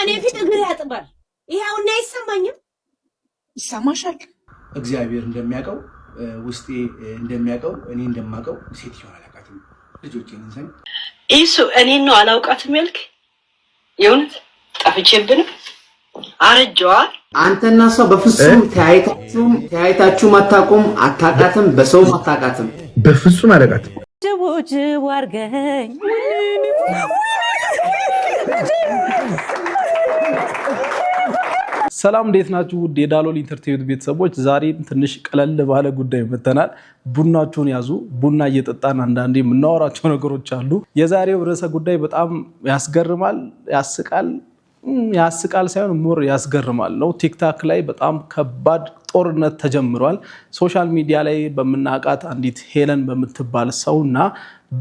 እኔ ፊት እግር ያጥባል። ይሄውና አይሰማኝም። ይሰማሻል? እግዚአብሔር እንደሚያውቀው ውስጤ እንደሚያውቀው እኔ እንደማውቀው ሴትዮዋ አላውቃትም። ልጆቼን እንሰኝ ኢሱ እኔን ነው አላውቃትም ያልክ? የእውነት ጠፍቼብን አረጀዋ። አንተና እሷ በፍጹም ተያይታችሁ አታውቁም። አታውቃትም፣ በሰውም አታውቃትም። በፍጹም አላውቃትም። ጅቡ አርገኝ ሰላም እንዴት ናችሁ? ውድ የዳሎል ኢንተርቴይንመንት ቤተሰቦች ዛሬ ትንሽ ቀለል ባለ ጉዳይ መተናል። ቡናችሁን ያዙ። ቡና እየጠጣን አንዳንዴ የምናወራቸው ነገሮች አሉ። የዛሬው ርዕሰ ጉዳይ በጣም ያስገርማል፣ ያስቃል ሳይሆን ሞር ያስገርማል ነው። ቲክታክ ላይ በጣም ከባድ ጦርነት ተጀምሯል። ሶሻል ሚዲያ ላይ በምናውቃት አንዲት ሄለን በምትባል ሰውና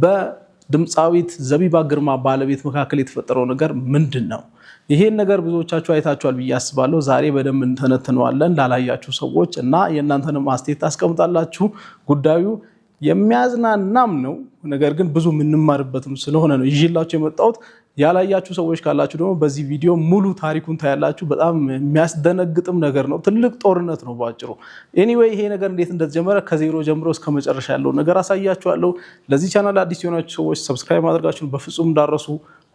በድምፃዊት ዘቢባ ግርማ ባለቤት መካከል የተፈጠረው ነገር ምንድን ነው? ይሄን ነገር ብዙዎቻችሁ አይታችኋል ብዬ አስባለሁ። ዛሬ በደንብ እንተነትነዋለን ላላያችሁ ሰዎች እና የእናንተንም አስተያየት ታስቀምጣላችሁ። ጉዳዩ የሚያዝናናም ነው፣ ነገር ግን ብዙ የምንማርበትም ስለሆነ ነው ይዤላችሁ የመጣሁት። ያላያችሁ ሰዎች ካላችሁ ደግሞ በዚህ ቪዲዮ ሙሉ ታሪኩን ታያላችሁ። በጣም የሚያስደነግጥም ነገር ነው። ትልቅ ጦርነት ነው ባጭሩ። ኤኒዌይ ይሄ ነገር እንዴት እንደተጀመረ ከዜሮ ጀምሮ እስከ መጨረሻ ያለው ነገር አሳያችኋለሁ። ለዚህ ቻናል አዲስ የሆናችሁ ሰዎች ሰብስክራይብ ማድረጋችሁን በፍጹም እንዳረሱ።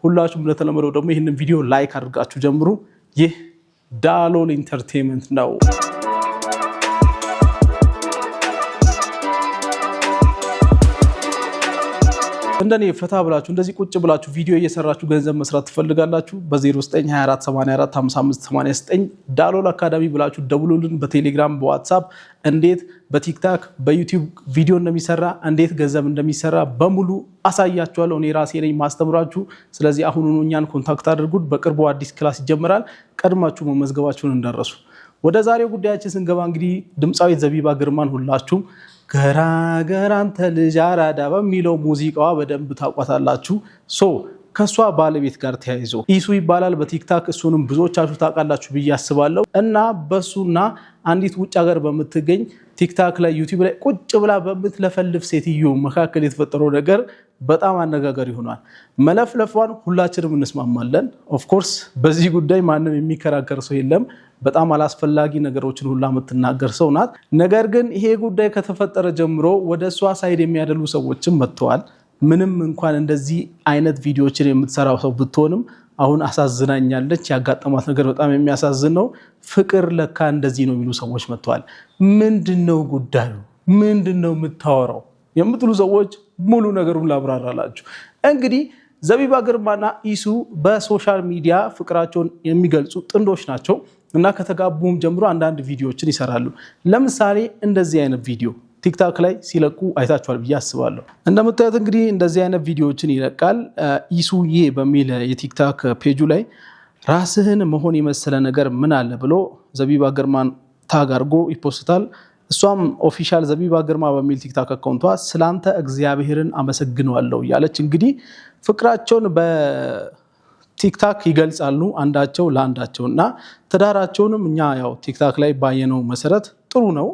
ሁላችሁም እንደተለመደው ደግሞ ይህንን ቪዲዮ ላይክ አድርጋችሁ ጀምሩ። ይህ ዳሎል ኢንተርቴይንመንት ነው። እንደኔ ፈታ ብላችሁ እንደዚህ ቁጭ ብላችሁ ቪዲዮ እየሰራችሁ ገንዘብ መስራት ትፈልጋላችሁ? በ0924845589 ዳሎል አካዳሚ ብላችሁ ደውሉልን። በቴሌግራም በዋትሳፕ እንዴት በቲክታክ በዩቲዩብ ቪዲዮ እንደሚሰራ እንዴት ገንዘብ እንደሚሰራ በሙሉ አሳያችኋለሁ። እኔ ራሴ ነኝ ማስተምራችሁ። ስለዚህ አሁኑኑ እኛን ኮንታክት አድርጉት። በቅርቡ አዲስ ክላስ ይጀምራል። ቀድማችሁ መመዝገባችሁን እንዳረሱ። ወደ ዛሬው ጉዳያችን ስንገባ እንግዲህ ድምፃዊት ዘቢባ ግርማን ሁላችሁም ገራገር አንተ ልጅ አራዳ በሚለው ሙዚቃዋ በደንብ ታውቋታላችሁ። ከሷ ባለቤት ጋር ተያይዞ ኢሱ ይባላል በቲክታክ። እሱንም ብዙዎቻችሁ ታውቃላችሁ ብዬ አስባለሁ። እና በሱና አንዲት ውጭ ሀገር በምትገኝ ቲክታክ ላይ ዩቲዩብ ላይ ቁጭ ብላ በምትለፈልፍ ሴትዮ መካከል የተፈጠረው ነገር በጣም አነጋጋሪ ሆኗል። መለፍለፏን ሁላችንም እንስማማለን። ኦፍኮርስ በዚህ ጉዳይ ማንም የሚከራከር ሰው የለም። በጣም አላስፈላጊ ነገሮችን ሁላ የምትናገር ሰው ናት። ነገር ግን ይሄ ጉዳይ ከተፈጠረ ጀምሮ ወደ እሷ ሳይድ የሚያደሉ ሰዎችም መጥተዋል። ምንም እንኳን እንደዚህ አይነት ቪዲዮዎችን የምትሰራው ሰው ብትሆንም አሁን አሳዝናኛለች። ያጋጠማት ነገር በጣም የሚያሳዝን ነው። ፍቅር ለካ እንደዚህ ነው የሚሉ ሰዎች መጥተዋል። ምንድነው ጉዳዩ? ምንድነው የምታወራው የምትሉ ሰዎች ሙሉ ነገሩን ላብራራላችሁ። እንግዲህ ዘቢባ ግርማና ኢሱ በሶሻል ሚዲያ ፍቅራቸውን የሚገልጹ ጥንዶች ናቸው እና ከተጋቡም ጀምሮ አንዳንድ ቪዲዮዎችን ይሰራሉ። ለምሳሌ እንደዚህ አይነት ቪዲዮ ቲክታክ ላይ ሲለቁ አይታችኋል ብዬ አስባለሁ። እንደምታዩት እንግዲህ እንደዚህ አይነት ቪዲዮዎችን ይለቃል። ኢሱዬ በሚል የቲክታክ ፔጁ ላይ ራስህን መሆን የመሰለ ነገር ምን አለ ብሎ ዘቢባ ግርማን ታግ አድርጎ ይፖስታል። እሷም ኦፊሻል ዘቢባ ግርማ በሚል ቲክታክ አካውንቷ ስላንተ እግዚአብሔርን አመሰግነዋለሁ ያለች እንግዲህ ፍቅራቸውን በቲክታክ ይገልጻሉ አንዳቸው ለአንዳቸው እና ትዳራቸውንም እኛ ያው ቲክታክ ላይ ባየነው መሰረት ጥሩ ነው።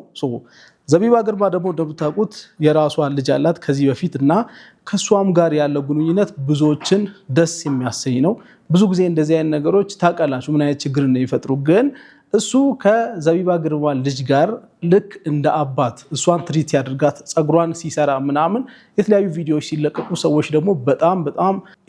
ዘቢባ ግርማ ደግሞ እንደምታውቁት የራሷ ልጅ አላት ከዚህ በፊት እና ከሷም ጋር ያለው ግንኙነት ብዙዎችን ደስ የሚያሰኝ ነው። ብዙ ጊዜ እንደዚህ አይነት ነገሮች ታውቃላችሁ ምን አይነት ችግር እንደሚፈጥሩ። ግን እሱ ከዘቢባ ግርማ ልጅ ጋር ልክ እንደ አባት እሷን ትሪት ያድርጋት፣ ጸጉሯን ሲሰራ ምናምን የተለያዩ ቪዲዮዎች ሲለቀቁ ሰዎች ደግሞ በጣም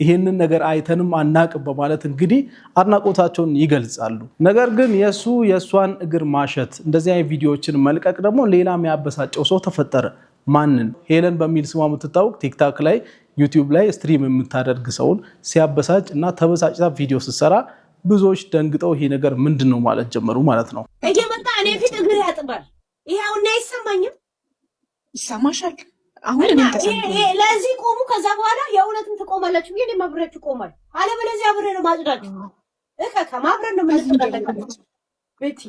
ይሄንን ነገር አይተንም አናቅም በማለት እንግዲህ አድናቆታቸውን ይገልጻሉ። ነገር ግን የእሷን እግር ማሸት እንደዚህ አይነት ቪዲዮዎችን መልቀቅ ደግሞ ሌላ የሚያበሳጨው ሰው ተፈጠረ። ማንን? ሄለን በሚል ስሟ የምትታወቅ ቲክታክ ላይ ዩቲዩብ ላይ ስትሪም የምታደርግ ሰውን ሲያበሳጭ እና ተበሳጭታ ቪዲዮ ስትሰራ ብዙዎች ደንግጠው ይሄ ነገር ምንድን ነው ማለት ጀመሩ ማለት ነው። እየመጣ እኔ ፊት እግር ያጥባል። ይሄውና አይሰማኝም። ይሰማሻል? አሁን እኔ ተሰምቶ ለዚህ ቆሙ። ከዛ በኋላ የእውነትም ትቆማላችሁ ብዬ እኔም አብሬያችሁ ቆማል። አለበለዚያ አብሬ ነው ማጽዳችሁ። ከማብረን ነው የምንጠራው። ቤቲ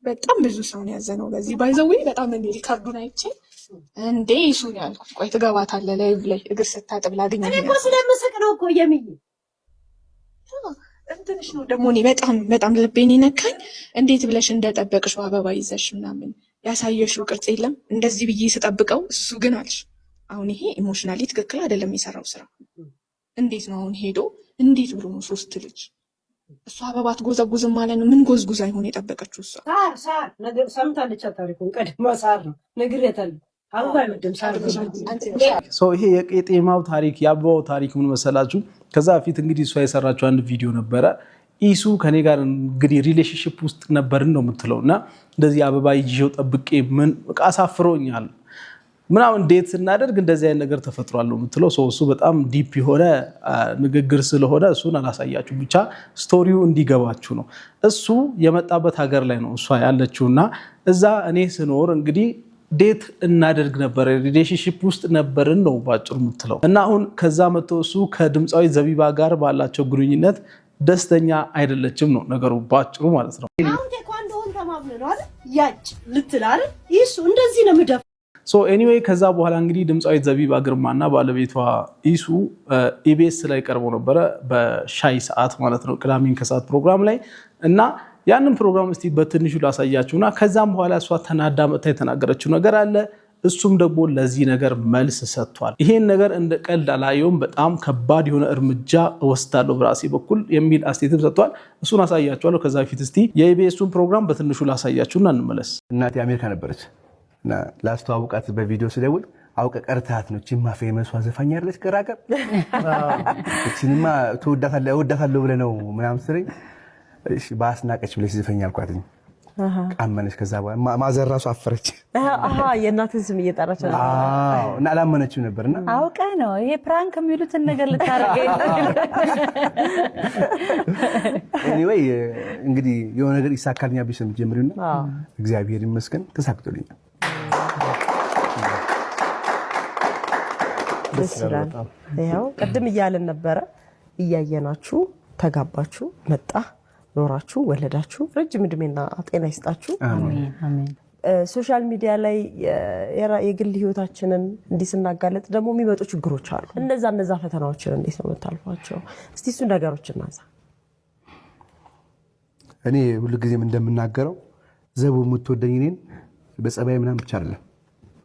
በጣም ብዙ ሰው ነው ያዘነው በዚህ ባይዘው። በጣም እንዴ ካርዱን አይቼ እንዴ ኢሱ ያልኩት ቆይ ትገባታለህ ላይቭ ላይ እግር ስታጥብ ላገኝ እኔ እኮ ስለምስቅ ነው እኮ የሚይ እንትንሽ ነው ደግሞ እኔ በጣም ልቤን ይነካኝ። እንዴት ብለሽ እንደጠበቅሽው አበባ ይዘሽ ምናምን ያሳየሽው ቅርጽ የለም እንደዚህ ብዬ ስጠብቀው እሱ ግን አልሽ። አሁን ይሄ ኢሞሽናሊ ትክክል አይደለም የሰራው ስራ። እንዴት ነው አሁን ሄዶ እንዴት ብሎ ነው ሶስት ልጅ እሷ አበባ አትጎዘጉዝም ማለት ነው። ምን ጎዝጉዛ ይሆን የጠበቀችው? እሷ ሳር ነገር ሰምታለች። ታሪኩን ቀድማ ሳር ነው ነግሬታለሁ። አበባ አይወድም ሳር። ይሄ የቄጤማው ታሪክ የአበባው ታሪክ ምን መሰላችሁ? ከዛ በፊት እንግዲህ እሷ የሰራችው አንድ ቪዲዮ ነበረ። ኢሱ ከኔ ጋር እንግዲህ ሪሌሽንሽፕ ውስጥ ነበርን ነው የምትለው እና እንደዚህ አበባ ይዤው ጠብቄ ምን በቃ አሳፍሮኛል ምናምን ዴት ስናደርግ እንደዚህ አይነት ነገር ተፈጥሯል ነው የምትለው። እሱ በጣም ዲፕ የሆነ ንግግር ስለሆነ እሱን አላሳያችሁ፣ ብቻ ስቶሪው እንዲገባችሁ ነው። እሱ የመጣበት ሀገር ላይ ነው እሷ ያለችውና እዛ እኔ ስኖር እንግዲህ ዴት እናደርግ ነበር፣ ሪሌሽንሺፕ ውስጥ ነበርን ነው ባጭሩ የምትለው። እና አሁን ከዛ መጥቶ እሱ ከድምፃዊ ዘቢባ ጋር ባላቸው ግንኙነት ደስተኛ አይደለችም ነው ነገሩ ባጭሩ ማለት ነው። አሁን ቴኳንዶን ተማምነ ነው አይደል ያጭ ልትላል ኢሱ እንደዚህ ነው ምደፍ ኤኒዌይ ከዛ በኋላ እንግዲህ ድምፃዊት ዘቢባ ግርማና ባለቤቷ ኢሱ ኢቢኤስ ላይ ቀርበው ነበረ በሻይ ሰዓት ማለት ነው፣ ቅዳሜን ከሰዓት ፕሮግራም ላይ እና ያንን ፕሮግራም እስቲ በትንሹ ላሳያችሁና ከዛም በኋላ እሷ ተናዳ መጥታ የተናገረችው ነገር አለ። እሱም ደግሞ ለዚህ ነገር መልስ ሰጥቷል። ይሄን ነገር እንደ ቀልድ አላየውም፣ በጣም ከባድ የሆነ እርምጃ እወስዳለሁ በራሴ በኩል የሚል አስተያየትም ሰጥቷል። እሱን አሳያችኋለሁ። ከዛ በፊት እስቲ የኢቢኤሱን ፕሮግራም በትንሹ ላሳያችሁና እንመለስ። እናቴ አሜሪካ ነበረች እና ላስተዋውቃት በቪዲዮ ስደውል አውቀ ቀርታት ነው ቺማ ፌመሷ ዘፋኝ አይደለች ቀራቀር እቺንማ እወዳታለሁ ብለህ ነው ምናምን ስለኝ እሺ በአስናቀች ብለሽ ዘፈኝ አልኳት። ቃመነች። ከዛ በኋላ ማዘር ራሱ አፈረች። የእናትን ስም እየጠራች ነው እና አላመነችም ነበርና አውቀ ነው ይሄ ፕራንክ የሚሉትን ነገር ልታረገኝ ኤኒዌይ እንግዲህ የሆነ ነገር ይሳካልኛ ቢሰም ጀምሪውና እግዚአብሔር ይመስገን ተሳክቶልኛል። ያው ቅድም እያለን ነበረ እያየናችሁ ተጋባችሁ መጣ ኖራችሁ ወለዳችሁ ረጅም እድሜና ጤና ይስጣችሁ። አሜን። ሶሻል ሚዲያ ላይ የግል ህይወታችንን እንዲስናጋለጥ ደግሞ የሚመጡ ችግሮች አሉ። እነዛ ፈተናዎችን እንዴት ነው የምታልፏቸው? እስቲ እሱ ነገሮች እናንሳ። እኔ ሁሉ ጊዜም እንደምናገረው ዘቡ የምትወደኝ እኔን በጸባይ ምናምን ብቻ አይደለም፣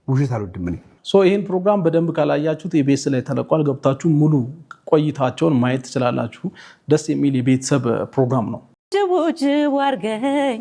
ውሸት አልወድም እኔ። ይህን ፕሮግራም በደንብ ካላያችሁት ኢቢኤስ ላይ ተለቋል። ገብታችሁ ሙሉ ቆይታቸውን ማየት ትችላላችሁ። ደስ የሚል የቤተሰብ ፕሮግራም ነው። ጅቡ አርገኝ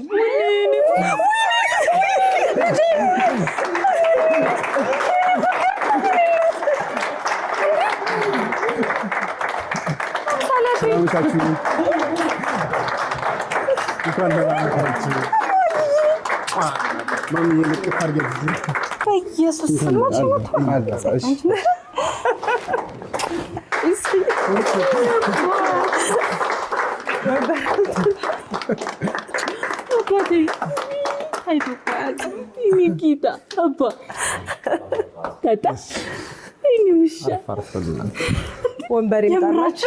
ወንበሬ ታራች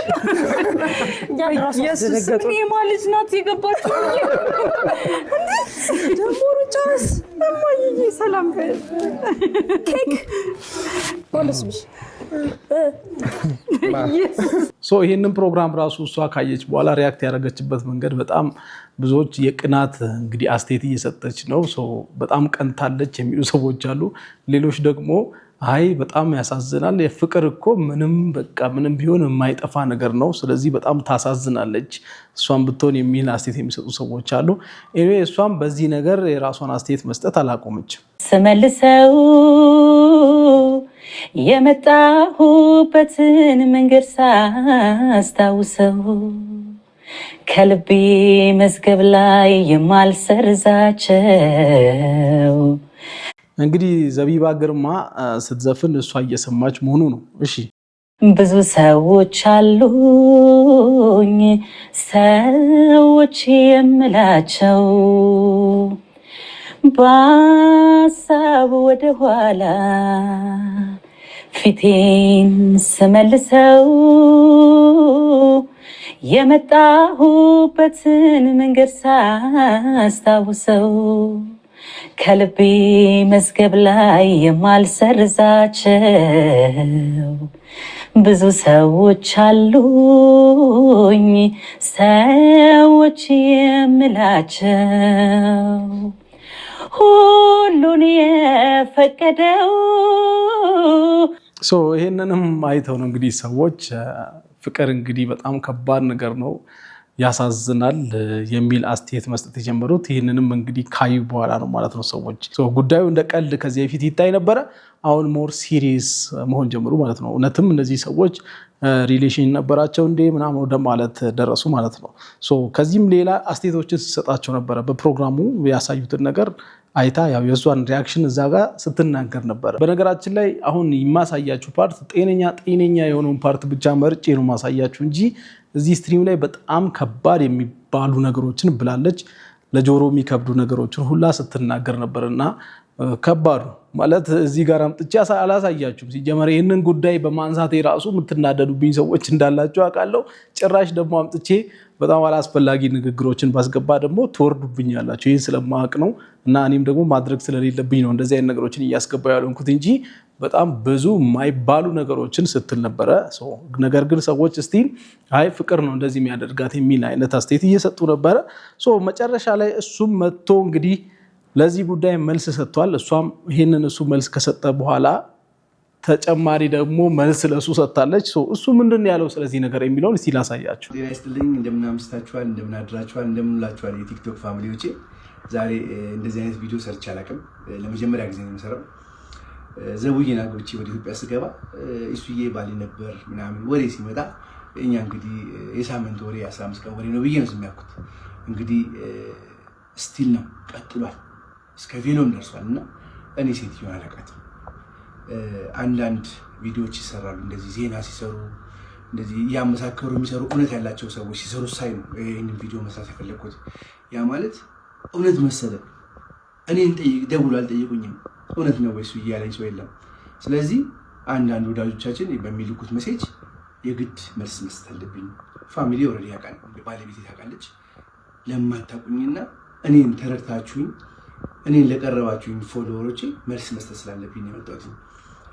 የማልጅ ናት የገባችው ደግሞ ሩጫስ እማዬ ሰላም ኬክ ወለስብሽ ይህንን ፕሮግራም ራሱ እሷ ካየች በኋላ ሪያክት ያደረገችበት መንገድ በጣም ብዙዎች የቅናት እንግዲህ አስተያየት እየሰጠች ነው። በጣም ቀንታለች የሚሉ ሰዎች አሉ። ሌሎች ደግሞ አይ በጣም ያሳዝናል፣ የፍቅር እኮ ምንም ቢሆን የማይጠፋ ነገር ነው፣ ስለዚህ በጣም ታሳዝናለች እሷን ብትሆን የሚል አስተያየት የሚሰጡ ሰዎች አሉ። እሷም በዚህ ነገር የራሷን አስተያየት መስጠት አላቆመችም። ስመልሰው የመጣሁበትን መንገድ ሳስታውሰው ከልቤ መዝገብ ላይ የማልሰርዛቸው። እንግዲህ ዘቢባ ግርማ ስትዘፍን እሷ እየሰማች መሆኑ ነው። እሺ ብዙ ሰዎች አሉኝ ሰዎች የምላቸው በሀሳብ ወደኋላ ፊቴን ስመልሰው የመጣሁበትን መንገድ ሳስታውሰው ከልቤ መዝገብ ላይ የማልሰርዛቸው ብዙ ሰዎች አሉኝ ሰዎች የምላቸው ሁሉን የፈቀደው። ይህንንም አይተው ነው እንግዲህ ሰዎች ፍቅር እንግዲህ በጣም ከባድ ነገር ነው። ያሳዝናል የሚል አስተያየት መስጠት የጀመሩት ይህንንም እንግዲህ ካዩ በኋላ ነው ማለት ነው ሰዎች። ጉዳዩ እንደ ቀልድ ከዚህ በፊት ይታይ ነበረ፣ አሁን ሞር ሲሪየስ መሆን ጀምሩ ማለት ነው። እውነትም እነዚህ ሰዎች ሪሌሽን ነበራቸው እንዴ ምናምን ወደ ማለት ደረሱ ማለት ነው። ከዚህም ሌላ አስተያየቶችን ሲሰጣቸው ነበረ። በፕሮግራሙ ያሳዩትን ነገር አይታ ያው የእሷን ሪያክሽን እዛ ጋር ስትናገር ነበረ። በነገራችን ላይ አሁን የማሳያችሁ ፓርት ጤነኛ የሆነውን ፓርት ብቻ መርጬ ነው ማሳያችሁ እንጂ እዚህ ስትሪም ላይ በጣም ከባድ የሚባሉ ነገሮችን ብላለች። ለጆሮ የሚከብዱ ነገሮችን ሁላ ስትናገር ነበርና ከባዱ ማለት እዚህ ጋር አምጥቼ አላሳያችሁም። ሲጀመር ይህንን ጉዳይ በማንሳት የራሱ የምትናደዱብኝ ሰዎች እንዳላችሁ አውቃለሁ። ጭራሽ ደግሞ አምጥቼ በጣም አላስፈላጊ ንግግሮችን ባስገባ ደግሞ ትወርዱብኛላችሁ። ይህን ስለማወቅ ነው እና እኔም ደግሞ ማድረግ ስለሌለብኝ ነው እንደዚህ አይነት ነገሮችን እያስገባ ያልሆንኩት እንጂ በጣም ብዙ የማይባሉ ነገሮችን ስትል ነበረ። ነገር ግን ሰዎች ስቲል አይ ፍቅር ነው እንደዚህ የሚያደርጋት የሚል አይነት አስተያየት እየሰጡ ነበረ። መጨረሻ ላይ እሱም መጥቶ እንግዲህ ለዚህ ጉዳይ መልስ ሰጥቷል። እሷም ይህንን እሱ መልስ ከሰጠ በኋላ ተጨማሪ ደግሞ መልስ ለሱ ሰጥታለች። እሱ ምንድን ያለው ስለዚህ ነገር የሚለውን እስቲ ላሳያችሁ። ጤና ይስጥልኝ። እንደምን አምስታችኋል፣ እንደምን አድራችኋል፣ እንደምን ውላችኋል የቲክቶክ ፋሚሊዎቼ። ዛሬ እንደዚህ አይነት ቪዲዮ ሰርቼ አላውቅም። ለመጀመሪያ ጊዜ ነው የምሰራው። ዘውዬን አግብቼ ወደ ኢትዮጵያ ስገባ እሱዬ ባሌ ነበር ምናምን ወሬ ሲመጣ እኛ እንግዲህ የሳምንት ወሬ 15 ቀን ወሬ ነው ብዬ ነው የሚያውቁት። እንግዲህ ስቲል ነው ቀጥሏል፣ እስከ ቬሎም ደርሷል። እና እኔ ሴትዮን አላውቃትም። አንዳንድ ቪዲዮዎች ይሰራሉ እንደዚህ ዜና ሲሰሩ እንደዚህ እያመሳከሩ የሚሰሩ እውነት ያላቸው ሰዎች ሲሰሩ ሳይ ነው ይህንን ቪዲዮ መስራት የፈለግኩት። ያ ማለት እውነት መሰለ። እኔን ደውሎ አልጠየቁኝም። እውነት ነው ወይስ እያለኝ ሰው የለም። ስለዚህ አንዳንድ ወዳጆቻችን በሚልኩት ሜሴጅ የግድ መልስ መስጠት አለብኝ። ፋሚሊ ኦልሬዲ ያውቃል፣ ባለቤቴ ታውቃለች። ለማታውቁኝና እኔን ተረድታችሁኝ እኔን ለቀረባችሁኝ ፎሎወሮቼ መልስ መስጠት ስላለብኝ ነው የመጣሁት።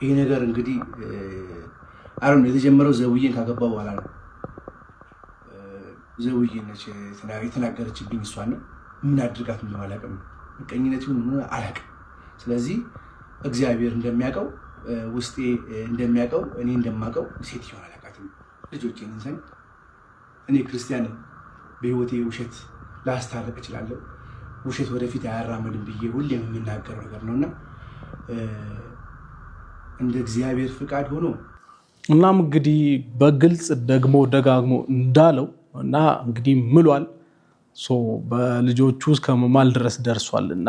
ይሄ ነገር እንግዲህ አሁን የተጀመረው ዘውዬን ካገባ በኋላ ነው። ዘውዬ ነች የተናገረችብኝ። እሷን ምን አድርጋት እንደሆነ አላውቅም። ምቀኝነት ይሁን ምን አላውቅም። ስለዚህ እግዚአብሔር እንደሚያውቀው ውስጤ እንደሚያውቀው እኔ እንደማውቀው ሴትዮን አላውቃትም። ልጆቼን እንሰኝ እኔ ክርስቲያን በህይወቴ ውሸት ላስታርቅ እችላለሁ። ውሸት ወደፊት አያራምድም ብዬ ሁሌም የምናገረው ነገር ነውና እንደ እግዚአብሔር ፍቃድ ሆኖ እናም እንግዲህ በግልጽ ደግሞ ደጋግሞ እንዳለው እና እንግዲህ ምሏል። በልጆቹ እስከ መማል ድረስ ደርሷል እና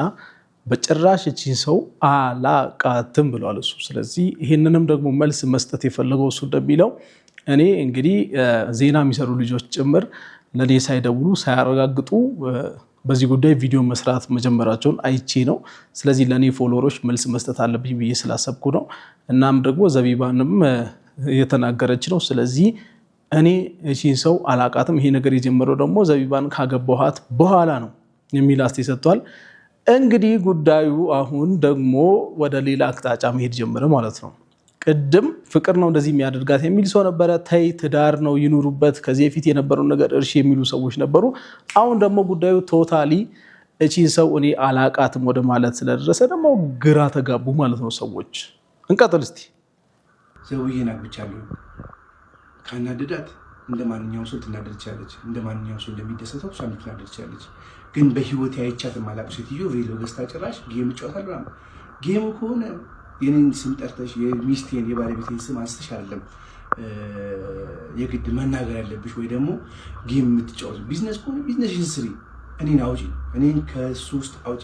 በጭራሽ እቺን ሰው አላቃትም ብሏል እሱ። ስለዚህ ይህንንም ደግሞ መልስ መስጠት የፈለገው እሱ እንደሚለው እኔ እንግዲህ ዜና የሚሰሩ ልጆች ጭምር ለእኔ ሳይደውሉ ሳያረጋግጡ በዚህ ጉዳይ ቪዲዮ መስራት መጀመራቸውን አይቼ ነው። ስለዚህ ለእኔ ፎሎወሮች መልስ መስጠት አለብኝ ብዬ ስላሰብኩ ነው። እናም ደግሞ ዘቢባንም የተናገረች ነው። ስለዚህ እኔ እቺን ሰው አላቃትም፣ ይሄ ነገር የጀመረው ደግሞ ዘቢባን ካገባኋት በኋላ ነው የሚል አስተያየት ሰጥቷል። እንግዲህ ጉዳዩ አሁን ደግሞ ወደ ሌላ አቅጣጫ መሄድ ጀመረ ማለት ነው። ቅድም ፍቅር ነው እንደዚህ የሚያደርጋት የሚል ሰው ነበረ። ተይ ትዳር ነው ይኑሩበት፣ ከዚህ በፊት የነበረው ነገር እርሺ የሚሉ ሰዎች ነበሩ። አሁን ደግሞ ጉዳዩ ቶታሊ እቺን ሰው እኔ አላቃትም ወደ ማለት ስለደረሰ ደግሞ ግራ ተጋቡ ማለት ነው ሰዎች። እንቀጥል እስቲ። ዘውዬን አግብቻለሁ ካናደዳት እንደ ማንኛውም ሰው ትናደድ ትችላለች። እንደ ማንኛውም ሰው እንደሚደሰተው እሷ ትናደድ ትችላለች። ግን በህይወት አይቻት የማላውቅ ሴትዮ ቬሎ ገዝታ ጭራሽ ጌም እጫወታለሁ። ጌሙ ከሆነ የኔን ስም ጠርተሽ የሚስቴን የባለቤቴን ስም አንስተሽ አይደለም የግድ መናገር ያለብሽ፣ ወይ ደግሞ ጌም የምትጫወቱ ቢዝነስ ከሆነ ቢዝነስሽን ስሪ። እኔን አውጪ፣ እኔን ከሱ ውስጥ አውጪ።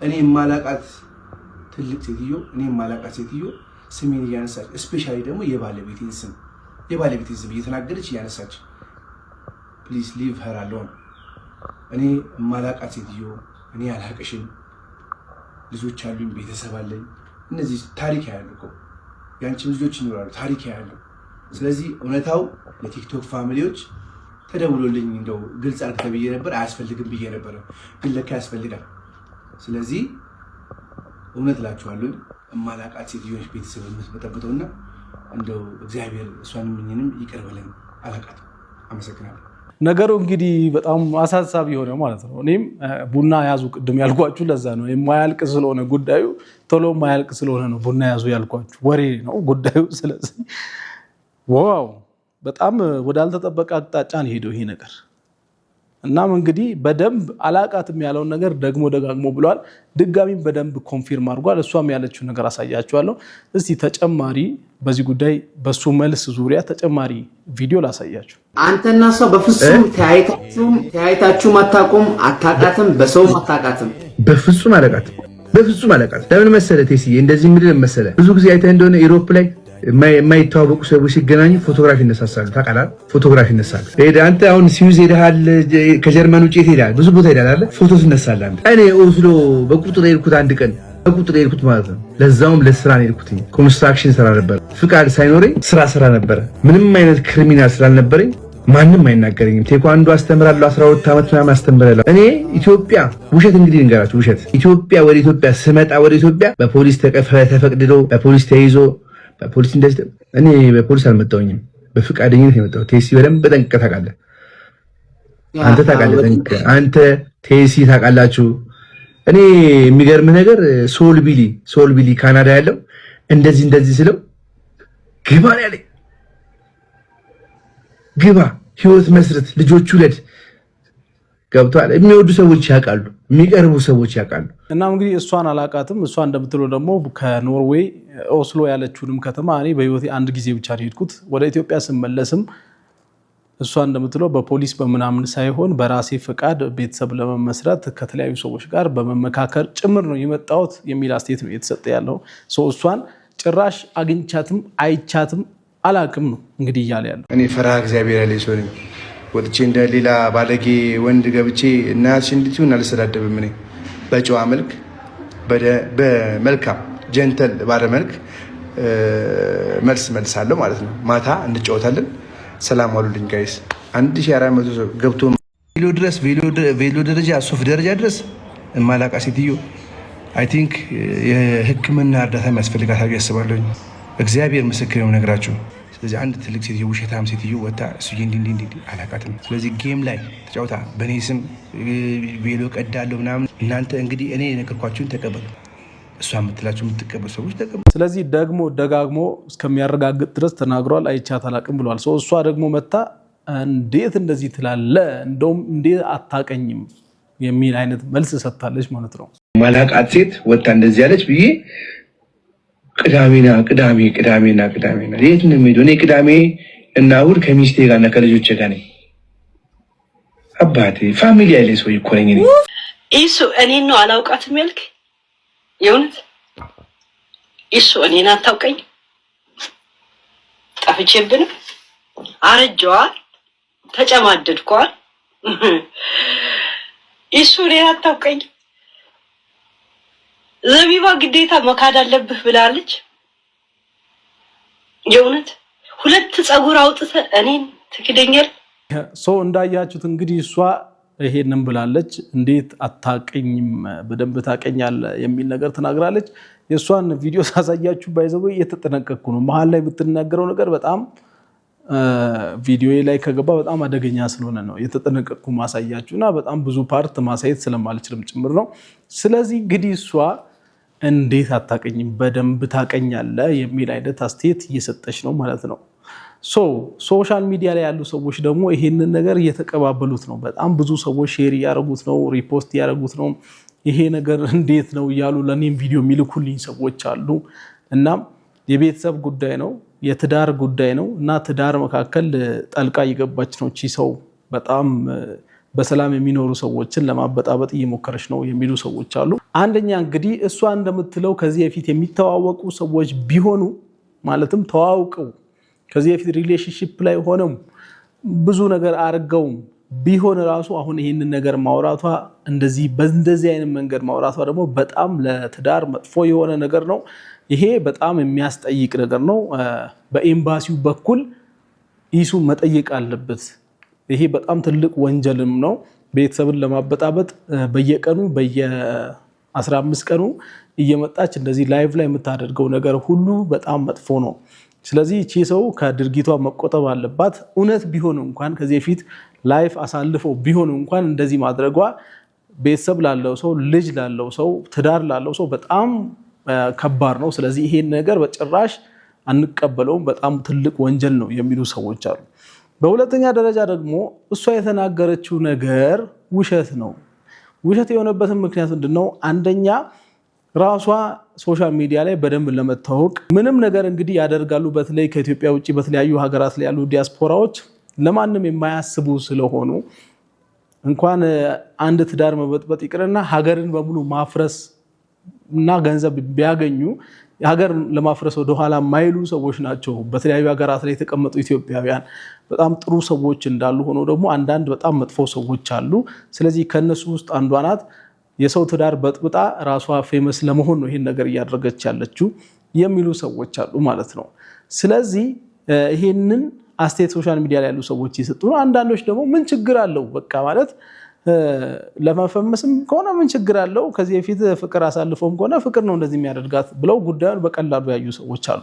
እኔ የማላውቃት ትልቅ ሴትዮ፣ እኔ የማላውቃት ሴትዮ ስሜን እያነሳች እስፔሻሊ ደግሞ የባለቤቴን ስም እየተናገረች እያነሳች ፕሊዝ ሊቭ ሄር አሎን። እኔ የማላውቃት ሴትዮ፣ እኔ አላቅሽም፣ ልጆች አሉኝ፣ ቤተሰብ አለኝ። እነዚህ ታሪክ ያያሉ እኮ የአንቺም ልጆች ይኖራሉ፣ ታሪክ ያያሉ። ስለዚህ እውነታው ለቲክቶክ ፋሚሊዎች ተደውሎልኝ እንደው ግልጽ አድርገህ ብዬ ነበር፣ አያስፈልግም ብዬ ነበር፣ ግን ለካ ያስፈልጋል። ስለዚህ እውነት እላችኋለሁ የማላውቃት ሴትዮች ቤተሰብ የምትበጠብጠውና እንደው እግዚአብሔር እሷንም እኔንም ይቅር በለን። አላውቃትም። አመሰግናለሁ። ነገሩ እንግዲህ በጣም አሳሳቢ የሆነ ማለት ነው። እኔም ቡና ያዙ ቅድም ያልኳችሁ ለዛ ነው። የማያልቅ ስለሆነ ጉዳዩ ቶሎ የማያልቅ ስለሆነ ነው ቡና ያዙ ያልኳችሁ። ወሬ ነው ጉዳዩ። ስለዚህ ዋው በጣም ወዳልተጠበቀ አቅጣጫ ነው ሄደው ይሄ ነገር። እናም እንግዲህ በደንብ አላቃትም ያለውን ነገር ደግሞ ደጋግሞ ብሏል። ድጋሚም በደንብ ኮንፊርም አድርጓል። እሷም ያለችው ነገር አሳያችኋለሁ። እስቲ ተጨማሪ በዚህ ጉዳይ በሱ መልስ ዙሪያ ተጨማሪ ቪዲዮ ላሳያችሁ። አንተና እሷ በፍጹም ተያይታችሁ አታውቁም፣ አታውቃትም፣ በሰውም አታውቃትም። በፍጹም አላውቃትም፣ በፍጹም አላውቃትም። ለምን መሰለህ ቴስዬ እንደዚህ ምንድን መሰለህ ብዙ ጊዜ አይተህ እንደሆነ ኢሮፕ ላይ የማይተዋወቁ ሰዎች ሲገናኙ ፎቶግራፍ ይነሳሳሉ። ታውቃለህ? ፎቶግራፍ ይነሳሉ። አንተ አሁን ስዊዝ ሄደሃል፣ ከጀርመን ውጭ ሄደሃል፣ ብዙ ቦታ ሄደሃል አይደል? ፎቶ ትነሳለህ። እኔ ኦስሎ በቁጥር ሄድኩት፣ አንድ ቀን በቁጥር ሄድኩት ማለት ነው። ለዛውም ለስራ ነው ሄድኩት። ኮንስትራክሽን ስራ ነበር። ፍቃድ ሳይኖረኝ ስራ ነበር። ምንም አይነት ክሪሚናል ስላልነበረኝ ማንም አይናገረኝም። ቴኳንዶ አስተምራለሁ፣ 12 ዓመት ምናምን አስተምራለሁ። እኔ ኢትዮጵያ ውሸት እንግዲህ ልንገራችሁ፣ ውሸት ኢትዮጵያ ወደ ኢትዮጵያ ስመጣ ወደ ኢትዮጵያ በፖሊስ ተፈቅድዶ በፖሊስ ተይዞ በፖሊስ እንደዚህ እኔ በፖሊስ አልመጣሁኝም፣ በፍቃደኝነት የመጣሁት። ቴሲ በደንብ ጠንቅቀህ ታውቃለህ፣ አንተ ታውቃለህ፣ ጠንቅቀህ አንተ ቴሲ ታውቃላችሁ። እኔ የሚገርምህ ነገር ሶል ቢሊ ካናዳ ያለው እንደዚህ ስለው ግባ ነው ያለኝ። ግባ፣ ህይወት መስርት፣ ልጆች ውለድ። ገብቷል። የሚወዱ ሰዎች ያውቃሉ፣ የሚቀርቡ ሰዎች ያውቃሉ። እናም እንግዲህ እሷን አላቃትም። እሷ እንደምትለው ደግሞ ከኖርዌይ ኦስሎ ያለችውንም ከተማ እኔ በህይወቴ አንድ ጊዜ ብቻ ነው የሄድኩት። ወደ ኢትዮጵያ ስመለስም እሷ እንደምትለው በፖሊስ በምናምን ሳይሆን በራሴ ፈቃድ ቤተሰብ ለመመስረት ከተለያዩ ሰዎች ጋር በመመካከር ጭምር ነው የመጣሁት የሚል አስተያየት ነው የተሰጠ ያለው። እሷን ጭራሽ አግኝቻትም አይቻትም አላቅም ነው እንግዲህ እያለ ያለው። እኔ ፈርሃ እግዚአብሔር ያለኝ ሰው ነኝ። ወጥቼ እንደ ሌላ ባለጌ ወንድ ገብቼ እናትሽ እንድትሆን አልሰዳደብም። እኔ በጨዋ መልክ በመልካም ጀንተል ባለ መልክ መልሳለሁ ማለት ነው። ማታ እንጫወታለን። ሰላም ዋሉልኝ ጋይስ። 1400 ሰው ገብቶ ቬሎ ደረጃ ሶፍ ደረጃ ድረስ ማላቃ ሴትዮ አይ ቲንክ የሕክምና እርዳታ የሚያስፈልጋት ያስባለሁ። እግዚአብሔር ምስክር ነው ነግራችሁ። ስለዚህ አንድ ትልቅ ሴትዮ ውሸታም ሴትዮ ወጣ እሱ እንዲህ አላቃትም። ስለዚህ ጌም ላይ ተጫውታ በእኔ ስም ቬሎ ቀዳለሁ ምናምን። እናንተ እንግዲህ እኔ የነገርኳችሁን ተቀበሉ፣ እሷ የምትላችሁ የምትቀበሉ ሰዎች ተቀበሉ። ስለዚህ ደግሞ ደጋግሞ እስከሚያረጋግጥ ድረስ ተናግሯል። አይቻት አላቅም ብሏል። እሷ ደግሞ መታ እንዴት እንደዚህ ትላለ፣ እንደውም እንዴት አታቀኝም የሚል አይነት መልስ ሰጥታለች ማለት ነው። ማላቃት ሴት ወጣ እንደዚህ ያለች ብዬ ቅዳሜና የት ነው የምሄደው? እኔ ቅዳሜ እና እሑድ ከሚስቴ ጋር እና ከልጆቼ ጋር ነኝ። አባቴ ፋሚሊ ያለኝ ሰው እኮ ነኝ እኔ። እሱ እኔን ነው አላውቃትም ያልክ? የእውነት እሱ እኔን አታውቀኝ? ጠፍቼብን አረጀዋል፣ ተጨማደድኳል። እሱ እኔን አታውቀኝ? ዘቢባ ግዴታ መካድ አለብህ ብላለች። የእውነት 2 ፀጉር አውጥተህ እኔን ትክደኛል? እንዳያችሁት እንግዲህ እሷ ይሄንን ብላለች። እንዴት አታቀኝም? በደንብ ታቀኛለህ የሚል ነገር ተናግራለች። የእሷን ቪዲዮ ሳሳያችሁ ባይዘው እየተጠነቀቅኩ ነው። መሀል ላይ የምትናገረው ነገር በጣም ቪዲዮ ላይ ከገባ በጣም አደገኛ ስለሆነ ነው የተጠነቀቅኩ ማሳያችሁና በጣም ብዙ ፓርት ማሳየት ስለማልችልም ጭምር ነው። ስለዚህ እንግዲህ እሷ እንዴት አታቀኝም? በደንብ ታቀኛለህ የሚል አይነት አስተያየት እየሰጠች ነው ማለት ነው። ሶሻል ሚዲያ ላይ ያሉ ሰዎች ደግሞ ይሄንን ነገር እየተቀባበሉት ነው። በጣም ብዙ ሰዎች ሼር እያደረጉት ነው፣ ሪፖስት እያደረጉት ነው። ይሄ ነገር እንዴት ነው እያሉ ለእኔም ቪዲዮ የሚልኩልኝ ሰዎች አሉ። እናም የቤተሰብ ጉዳይ ነው፣ የትዳር ጉዳይ ነው እና ትዳር መካከል ጠልቃ እየገባች ነው እቺ ሰው። በጣም በሰላም የሚኖሩ ሰዎችን ለማበጣበጥ እየሞከረች ነው የሚሉ ሰዎች አሉ። አንደኛ እንግዲህ እሷ እንደምትለው ከዚህ በፊት የሚተዋወቁ ሰዎች ቢሆኑ ማለትም ተዋውቀው ከዚህ በፊት ሪሌሽንሺፕ ላይ ሆነው ብዙ ነገር አድርገው ቢሆን ራሱ አሁን ይህንን ነገር ማውራቷ በእንደዚህ አይነት መንገድ ማውራቷ ደግሞ በጣም ለትዳር መጥፎ የሆነ ነገር ነው። ይሄ በጣም የሚያስጠይቅ ነገር ነው። በኤምባሲው በኩል ኢሱ መጠየቅ አለበት። ይሄ በጣም ትልቅ ወንጀልም ነው። ቤተሰብን ለማበጣበጥ በየቀኑ በየ15 ቀኑ እየመጣች እንደዚህ ላይቭ ላይ የምታደርገው ነገር ሁሉ በጣም መጥፎ ነው። ስለዚህ እቺ ሰው ከድርጊቷ መቆጠብ አለባት። እውነት ቢሆን እንኳን ከዚህ በፊት ላይፍ አሳልፈው ቢሆን እንኳን እንደዚህ ማድረጓ ቤተሰብ ላለው ሰው፣ ልጅ ላለው ሰው፣ ትዳር ላለው ሰው በጣም ከባድ ነው። ስለዚህ ይሄን ነገር በጭራሽ አንቀበለውም፣ በጣም ትልቅ ወንጀል ነው የሚሉ ሰዎች አሉ። በሁለተኛ ደረጃ ደግሞ እሷ የተናገረችው ነገር ውሸት ነው። ውሸት የሆነበትን ምክንያት ምንድነው? አንደኛ ራሷ ሶሻል ሚዲያ ላይ በደንብ ለመታወቅ ምንም ነገር እንግዲህ ያደርጋሉ። በተለይ ከኢትዮጵያ ውጪ በተለያዩ ሀገራት ላይ ያሉ ዲያስፖራዎች ለማንም የማያስቡ ስለሆኑ እንኳን አንድ ትዳር መበጥበጥ ይቅርና ሀገርን በሙሉ ማፍረስ እና ገንዘብ ቢያገኙ ሀገር ለማፍረስ ወደ ኋላ ማይሉ ሰዎች ናቸው። በተለያዩ ሀገራት ላይ የተቀመጡ ኢትዮጵያውያን በጣም ጥሩ ሰዎች እንዳሉ ሆኖ ደግሞ አንዳንድ በጣም መጥፎ ሰዎች አሉ። ስለዚህ ከነሱ ውስጥ አንዷ ናት። የሰው ትዳር በጥብጣ ራሷ ፌመስ ለመሆን ነው ይሄን ነገር እያደረገች ያለችው የሚሉ ሰዎች አሉ ማለት ነው። ስለዚህ ይሄንን አስተያየት ሶሻል ሚዲያ ላይ ያሉ ሰዎች ይሰጡ ነው። አንዳንዶች ደግሞ ምን ችግር አለው በቃ ማለት ለማፈመስም ከሆነ ምን ችግር አለው፣ ከዚህ በፊት ፍቅር አሳልፎም ከሆነ ፍቅር ነው እንደዚህ የሚያደርጋት ብለው ጉዳዩን በቀላሉ ያዩ ሰዎች አሉ።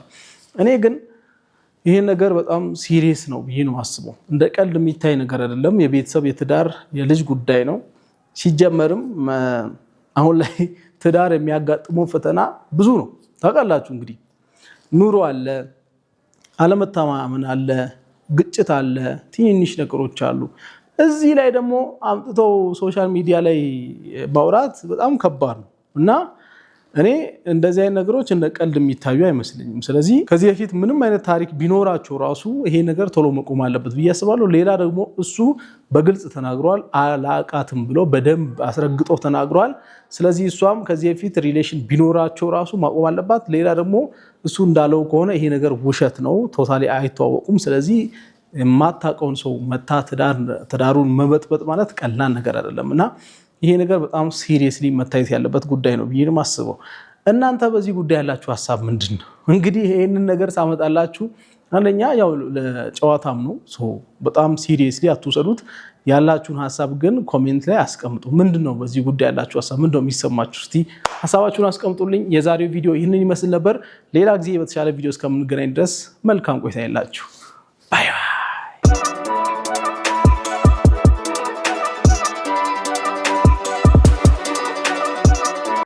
እኔ ግን ይሄ ነገር በጣም ሲሪየስ ነው ብዬ ነው አስበው። እንደ ቀልድ የሚታይ ነገር አይደለም። የቤተሰብ የትዳር የልጅ ጉዳይ ነው። ሲጀመርም አሁን ላይ ትዳር የሚያጋጥመው ፈተና ብዙ ነው። ታውቃላችሁ እንግዲህ ኑሮ አለ፣ አለመተማመን አለ፣ ግጭት አለ፣ ትንንሽ ነገሮች አሉ። እዚህ ላይ ደግሞ አምጥተው ሶሻል ሚዲያ ላይ ማውራት በጣም ከባድ ነው እና እኔ እንደዚህ አይነት ነገሮች እንደ ቀልድ የሚታዩ አይመስልኝም። ስለዚህ ከዚህ በፊት ምንም አይነት ታሪክ ቢኖራቸው ራሱ ይሄ ነገር ቶሎ መቆም አለበት ብዬ አስባለሁ። ሌላ ደግሞ እሱ በግልጽ ተናግሯል፣ አላቃትም ብሎ በደንብ አስረግጦ ተናግሯል። ስለዚህ እሷም ከዚህ በፊት ሪሌሽን ቢኖራቸው ራሱ ማቆም አለባት። ሌላ ደግሞ እሱ እንዳለው ከሆነ ይሄ ነገር ውሸት ነው፣ ቶታሊ አይተዋወቁም። ስለዚህ የማታውቀውን ሰው መታ ትዳሩን መበጥበጥ ማለት ቀላል ነገር አይደለም እና ይሄ ነገር በጣም ሲሪየስሊ መታየት ያለበት ጉዳይ ነው ብዬ ማስበው። እናንተ በዚህ ጉዳይ ያላችሁ ሀሳብ ምንድን ነው? እንግዲህ ይሄንን ነገር ሳመጣላችሁ አንደኛ ያው ለጨዋታም ነው፣ በጣም ሲሪየስሊ አትውሰዱት። ያላችሁን ሀሳብ ግን ኮሜንት ላይ አስቀምጡ። ምንድነው በዚህ ጉዳይ ያላችሁ ሀሳብ? ምንድነው የሚሰማችሁ? እስቲ ሀሳባችሁን አስቀምጡልኝ። የዛሬው ቪዲዮ ይህንን ይመስል ነበር። ሌላ ጊዜ በተሻለ ቪዲዮ እስከምንገናኝ ድረስ መልካም ቆይታ ያላችሁ። ባይ